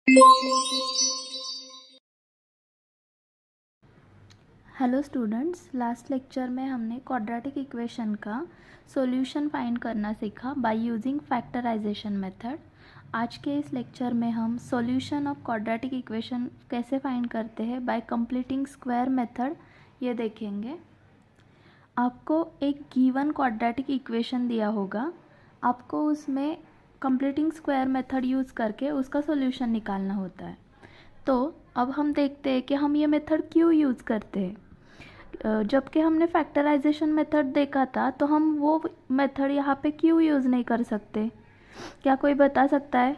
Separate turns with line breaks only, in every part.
Hello students, last lecture में हमने quadratic equation का सॉल्यूशन फाइंड करना सीखा बाय यूजिंग फैक्टराइजेशन मेथड। आज के इस लेक्चर में हम सॉल्यूशन ऑफ क्वाड्रेटिक इक्वेशन कैसे फाइंड करते हैं बाय कंप्लीटिंग स्क्वायर मेथड ये देखेंगे। आपको एक गिवन क्वाड्रेटिक इक्वेशन दिया होगा, आपको उसमें कंप्लीटिंग स्क्वायर मेथड यूज़ करके उसका सॉल्यूशन निकालना होता है। तो अब हम देखते हैं कि हम ये मेथड क्यों यूज़ करते हैं। जबकि हमने फैक्टराइजेशन मेथड देखा था तो हम वो मेथड यहाँ पे क्यों यूज़ नहीं कर सकते, क्या कोई बता सकता है?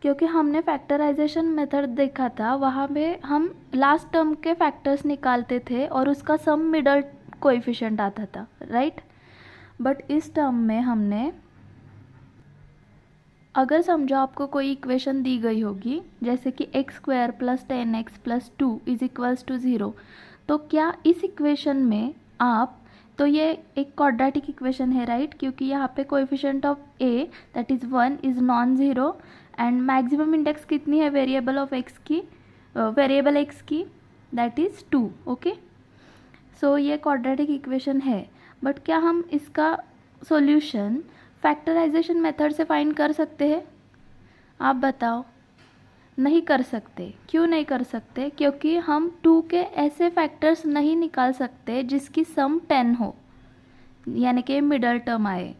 क्योंकि हमने फैक्टराइजेशन मेथड देखा था, वहाँ पे हम लास्ट टर्म के फैक्टर्स निकालते थे और उसका सम मिडल कोएफिशिएंट आता था, राइट। बट इस टर्म में हमने, अगर समझो आपको कोई इक्वेशन दी गई होगी जैसे कि x² + 10x + 2 = 0, तो क्या इस इक्वेशन में आप, तो ये एक क्वाड्रेटिक इक्वेशन है, राइट, क्योंकि यहाँ पे coefficient of a that is 1 is non zero and maximum index कितनी है वेरिएबल ऑफ x की, वेरिएबल x की, दैट इज़ 2। ओके, सो ये क्वाड्रेटिक इक्वेशन है। बट क्या हम इसका सॉल्यूशन फैक्टराइजेशन मेथड से फाइंड कर सकते हैं? आप बताओ। नहीं कर सकते। क्यों नहीं कर सकते? क्योंकि हम 2 के ऐसे फैक्टर्स नहीं निकाल सकते जिसकी सम 10 हो, यानी कि मिडल टर्म आए।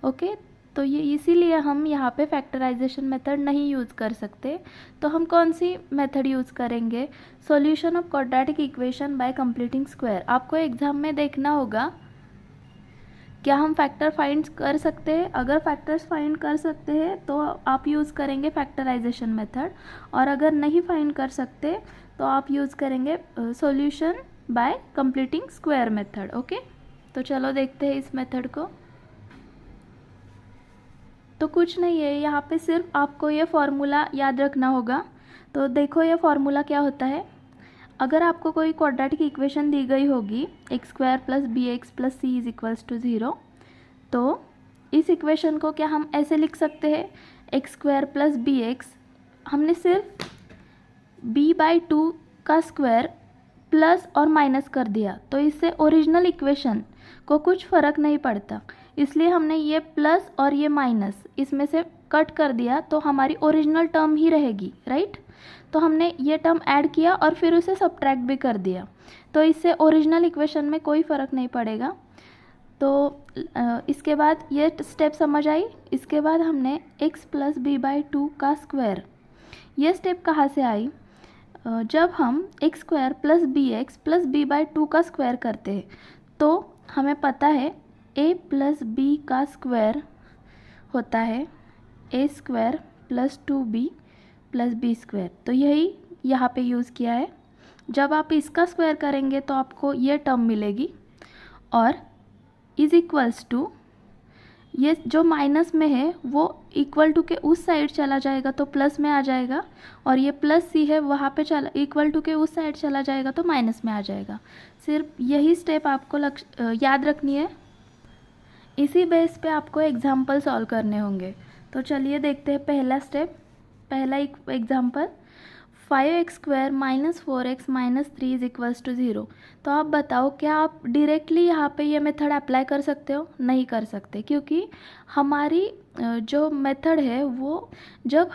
ओके, तो ये इसीलिए हम यहाँ पे फैक्टराइजेशन मेथड नहीं यूज़ कर सकते। तो हम कौन सी मेथड यूज़ करेंगे? Solution of quadratic equation by completing square. आपको एग्जाम में देखना होगा क्या हम फैक्टर फाइंड कर सकते हैं। अगर फैक्टर्स फाइंड कर सकते हैं तो आप यूज़ करेंगे फैक्टराइजेशन मेथड, और अगर नहीं फाइंड कर सकते तो आप यूज़ करेंगे solution bye completing square method. Okay, तो चलो देखते हैं इस मेथड को। तो कुछ नहीं है, यहाँ पे सिर्फ आपको ये फॉर्मूला याद रखना होगा। तो देखो ये फॉर्मूला क्या होता है। अगर आपको कोई क्वाड्रेटिक इक्वेशन दी गई होगी x² + bx + c = 0, तो इस इक्वेशन को क्या हम ऐसे लिख सकते हैं, x² + bx, हमने सिर्फ b/2 का स्क्वायर प्लस और माइनस कर दिया, तो इससे ओरिजिनल इक्वेशन को कुछ फ़र्क नहीं पड़ता, इसलिए हमने ये प्लस और ये माइनस इसमें से कट कर दिया, तो हमारी ओरिजिनल टर्म ही रहेगी, राइट। तो हमने ये टर्म ऐड किया और फिर उसे सब्ट्रैक्ट भी कर दिया, तो इससे ओरिजिनल इक्वेशन में कोई फ़र्क नहीं पड़ेगा। तो इसके बाद ये स्टेप समझ आई। इसके बाद हमने x + b/2 का स्क्वायर, ये स्टेप कहाँ से आई? जब हम x² + bx + b/2 का स्क्वायर करते हैं तो हमें पता है a + b का स्क्वायर होता है a² + 2b + b²। तो यही यहाँ पे यूज़ किया है। जब आप इसका स्क्वायर करेंगे तो आपको ये टर्म मिलेगी, और इज़ इक्वल्स टू, ये जो माइनस में है वो इक्वल टू के उस साइड चला जाएगा तो प्लस में आ जाएगा, और ये प्लस सी है वहाँ पे चला, इक्वल टू के उस साइड चला जाएगा तो माइनस में आ जाएगा। सिर्फ यही स्टेप आपको याद रखनी है। इसी बेस पे आपको एग्जाम्पल सॉल्व करने होंगे। तो चलिए देखते हैं पहला स्टेप, पहला एग्जाम्पल। 5x² - 4x - 3 = 0। तो आप बताओ क्या आप डायरेक्टली यहाँ पे ये मेथड अप्लाई कर सकते हो? नहीं कर सकते, क्योंकि हमारी जो मेथड है वो जब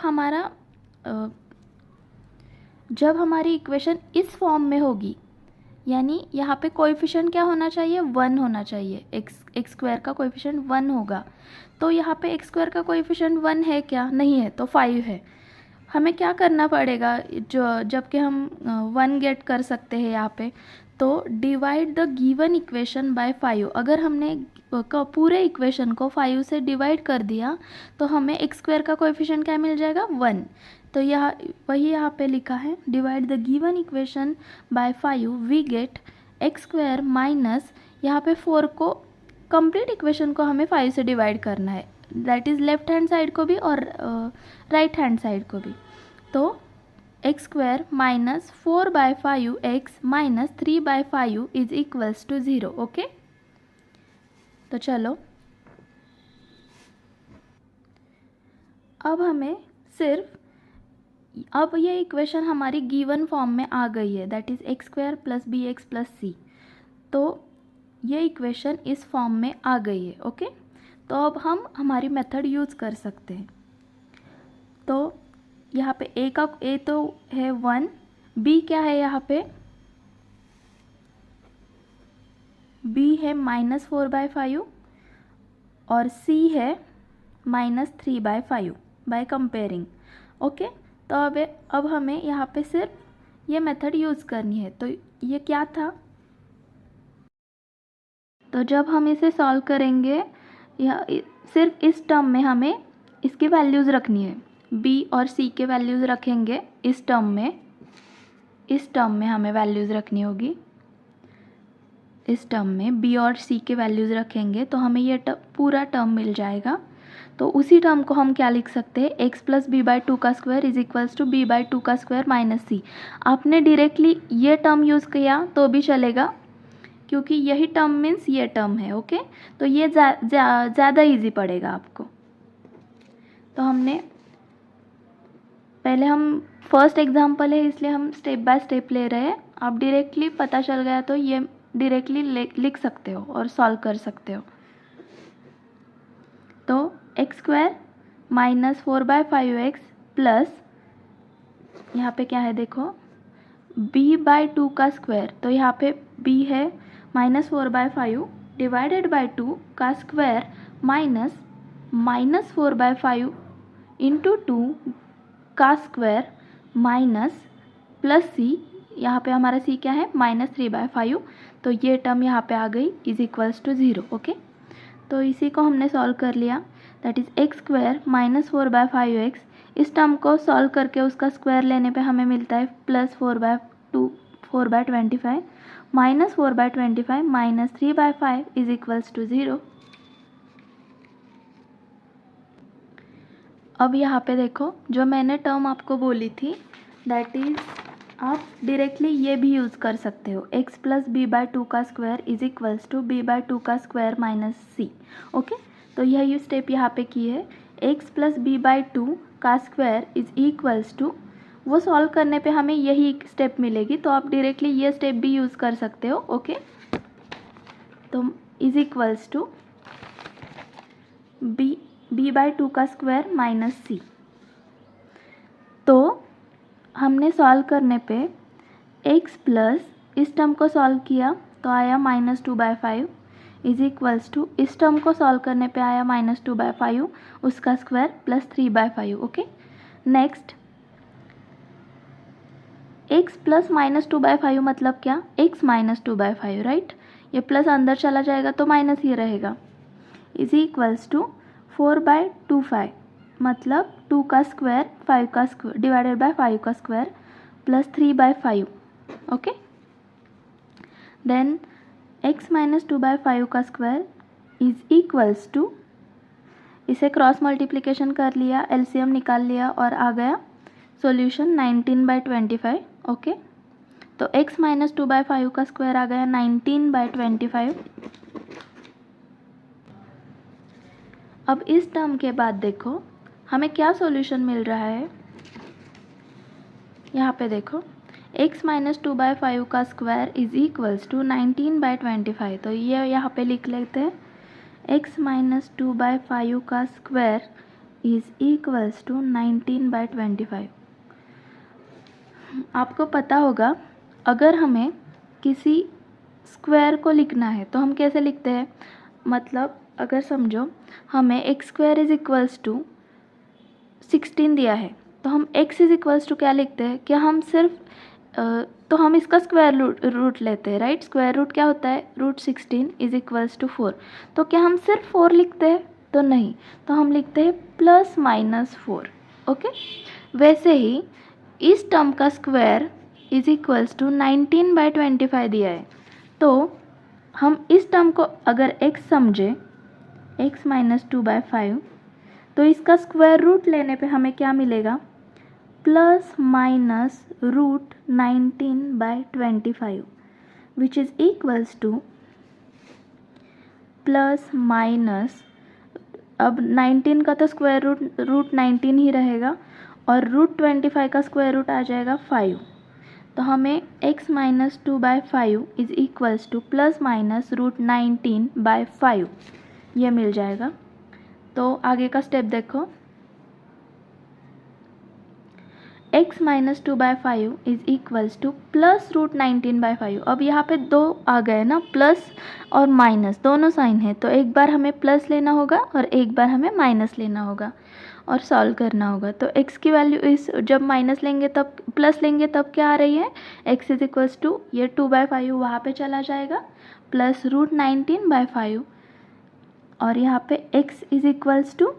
हमारी इक्वेशन इस फॉर्म में होगी, यानी यहाँ पे कोएफिशिएंट क्या होना चाहिए, 1 होना चाहिए। x² का कोएफिशिएंट 1 होगा। तो यहाँ पे x² का कोएफिशिएंट 1 है क्या? नहीं है, तो 5 है। हमें क्या करना पड़ेगा, जो जबकि हम 1 गेट कर सकते हैं यहाँ पे, तो divide the given equation by 5। अगर हमने पूरे इक्वेशन को 5 से डिवाइड कर दिया तो हमें x² का कोएफिशिएंट क्या मिल जाएगा, 1। तो यह वही यहाँ पे लिखा है, divide the given equation by 5 we get x² minus, यहाँ पे 4 को, कंप्लीट इक्वेशन को हमें 5 से डिवाइड करना है, that is left hand side को भी और राइट हैंड साइड को भी। तो x² - 4/5x - 3/5 = 0। ओके, तो चलो अब हमें सिर्फ अब ये इक्वेशन हमारी गिवन फॉर्म में आ गई है, that is x square plus b x plus c. तो ये इक्वेशन इस फॉर्म में आ गई है। ओके, तो अब हम हमारी मेथड यूज़ कर सकते हैं। तो यहाँ पे ए तो है 1, बी क्या है यहाँ पे, बी है -4/5 और सी है -3/5 बाय कंपेयरिंग। ओके, तो अब हमें यहाँ पे सिर्फ ये मेथड यूज़ करनी है। तो ये क्या था, तो जब हम इसे सॉल्व करेंगे या सिर्फ इस टर्म में हमें इसकी वैल्यूज़ रखनी है, बी और सी के वैल्यूज़ रखेंगे इस टर्म में हमें वैल्यूज़ रखनी होगी। इस टर्म में बी और सी के वैल्यूज़ रखेंगे तो हमें ये पूरा टर्म मिल जाएगा। तो उसी टर्म को हम क्या लिख सकते हैं, एक्स प्लस बी बाई 2 का square is equals to b by 2 का स्क्वायर माइनस सी। आपने डायरेक्टली ये टर्म यूज़ किया तो भी चलेगा, क्योंकि यही टर्म मीन्स ये टर्म है। ओके, तो ये ज़्यादा इजी पड़ेगा आपको। तो हमने पहले हम फर्स्ट एग्जांपल है इसलिए हम स्टेप बाय स्टेप ले रहे हैं। आप डायरेक्टली पता चल गया तो ये डायरेक्टली लिख सकते हो और सॉल्व कर सकते हो। तो एक्स स्क्वायर -4/5x प्लस यहाँ पे क्या है देखो, b बाई 2 का स्क्वायर। तो यहाँ पे b है -4/5 डिवाइडेड बाई 2 का स्क्वायर -4/5 इंटू 2 का स्क्वायर माइनस प्लस सी, यहाँ पे हमारा सी क्या है -3/5। तो ये टर्म यहाँ पे आ गई इज इक्वल्स टू 0। ओके, तो इसी को हमने सॉल्व कर लिया, that is x square -4/5x। इस टर्म को सॉल्व करके उसका स्क्वायर लेने पे हमें मिलता है +4/25 -4/25 -3/5 इज इक्वल्स टू 0। अब यहाँ पे देखो जो मैंने टर्म आपको बोली थी, दैट इज़ आप डायरेक्टली ये भी यूज़ कर सकते हो, x प्लस बी बाई 2 का square is equals to b by 2 का स्क्वायर माइनस सी। ओके, तो यह स्टेप यहाँ पे की है, x प्लस बी बाई 2 का स्क्वायर इज इक्वल्स टू, वो सॉल्व करने पे हमें यही स्टेप मिलेगी, तो आप डायरेक्टली ये स्टेप भी यूज़ कर सकते हो। ओके, तो is equals to b by 2 का स्क्वायर माइनस सी। तो हमने सॉल्व करने पे x प्लस इस टर्म को सॉल्व किया तो आया -2/5 इज इक्वल्स टू, इस टर्म को सॉल्व करने पे आया -2/5 उसका square plus 3/5। Okay, next x plus -2/5 मतलब क्या, x -2/5 राइट, ये प्लस अंदर चला जाएगा तो माइनस ही रहेगा, इज इक्वल्स टू 4/25 मतलब 2 का स्क्वायर 5 का स्क्वायर डिवाइडेड बाय 5 का square plus 3/5। Okay, then x -2/5 का स्क्वायर इज इक्वल्स टू, इसे क्रॉस मल्टीप्लिकेशन कर लिया, एलसीएम निकाल लिया और आ गया सॉल्यूशन 19/25। ओके, तो x -2/5 का स्क्वायर आ गया 19/25। अब इस टर्म के बाद देखो हमें क्या सॉल्यूशन मिल रहा है, यहाँ पे देखो x -2/5 का स्क्वायर इज इक्वल्स टू 19/25। तो ये यहाँ पे लिख लेते हैं, x -2/5 का स्क्वायर इज इक्वल्स टू 19/25। आपको पता होगा अगर हमें किसी स्क्वायर को लिखना है तो हम कैसे लिखते हैं, मतलब अगर समझो हमें x square is equals to 16 दिया है तो हम x इज इक्वल्स टू क्या लिखते हैं, क्या हम सिर्फ तो हम इसका स्क्वायर रूट लेते हैं राइट, स्क्वायर रूट क्या होता है √16 इज इक्वल्स टू 4। तो क्या हम सिर्फ 4 लिखते हैं, तो नहीं, तो हम लिखते हैं +-4। ओके, वैसे ही इस टर्म का स्क्वायर इज इक्वल्स टू 19/25 दिया है, तो हम इस टर्म को अगर x समझे x -2/5, तो इसका स्क्वायर रूट लेने पे हमें क्या मिलेगा, ±√19/25 which is equals two plus minus, अब 19 का तो स्क्वायर रूट 19 ही रहेगा और √25 का स्क्वायर रूट आ जाएगा 5। तो हमें x minus 2/5 is equals two plus minus √19/5 ये मिल जाएगा। तो आगे का स्टेप देखो, x minus 2/5 is equals two plus √19/5। अब यहाँ पे दो आ गए ना, प्लस और माइनस दोनों साइन है, तो एक बार हमें प्लस लेना होगा और एक बार हमें माइनस लेना होगा और सॉल्व करना होगा। तो x की वैल्यू इस जब माइनस लेंगे तब प्लस लेंगे तब क्या आ रही है, x इज इक्वल्स टू ये 2/5 वहाँ पे चला जाएगा प्लस √19/5 और यहाँ पे x इज इक्वल्स टू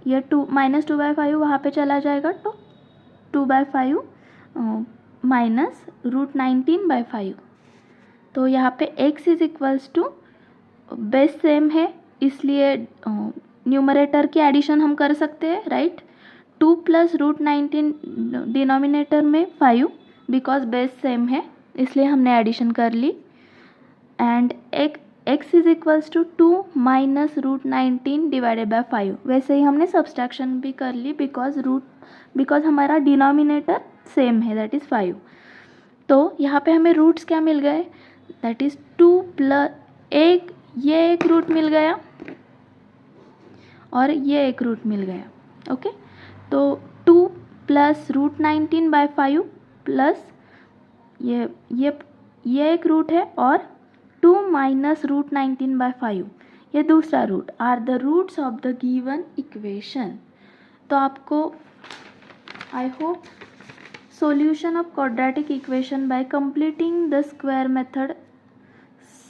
ये माइनस 2/5 वहाँ पे चला जाएगा तो 2/5 माइनस √19/5। तो यहाँ पे x is equals to base same है इसलिए न्यूमरेटर की एडिशन हम कर सकते हैं, राइट। 2 प्लस √19 डिनोमिनेटर में 5 बिकॉज बेस सेम है इसलिए हमने एडिशन कर ली। And x is equals to 2 minus √19 divided by 5। वैसे ही हमने सब्सट्रैक्शन भी कर ली बिकॉज हमारा डिनोमिनेटर सेम है, दैट इज़ 5। तो यहाँ पे हमें रूट्स क्या मिल गए, दैट इज़ 2 प्लस ये एक रूट मिल गया और ये एक रूट मिल गया, ओके। तो 2 प्लस √19/5 प्लस ये एक रूट है और 2 माइनस √19/5 ये दूसरा root are the roots of the given equation. तो आपको I hope solution of quadratic equation by completing the square method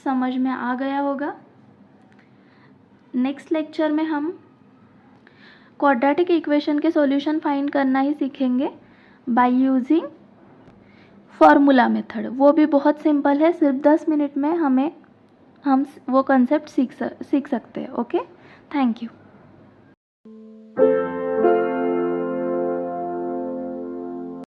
समझ में आ गया होगा। नेक्स्ट लेक्चर में हम क्वाड्रेटिक इक्वेशन के सॉल्यूशन फाइंड करना ही सीखेंगे बाय यूजिंग फॉर्मूला मेथड। वो भी बहुत सिंपल है, सिर्फ 10 मिनट में हम वो कंसेप्ट सीख सकते हैं, ओके। Thank you.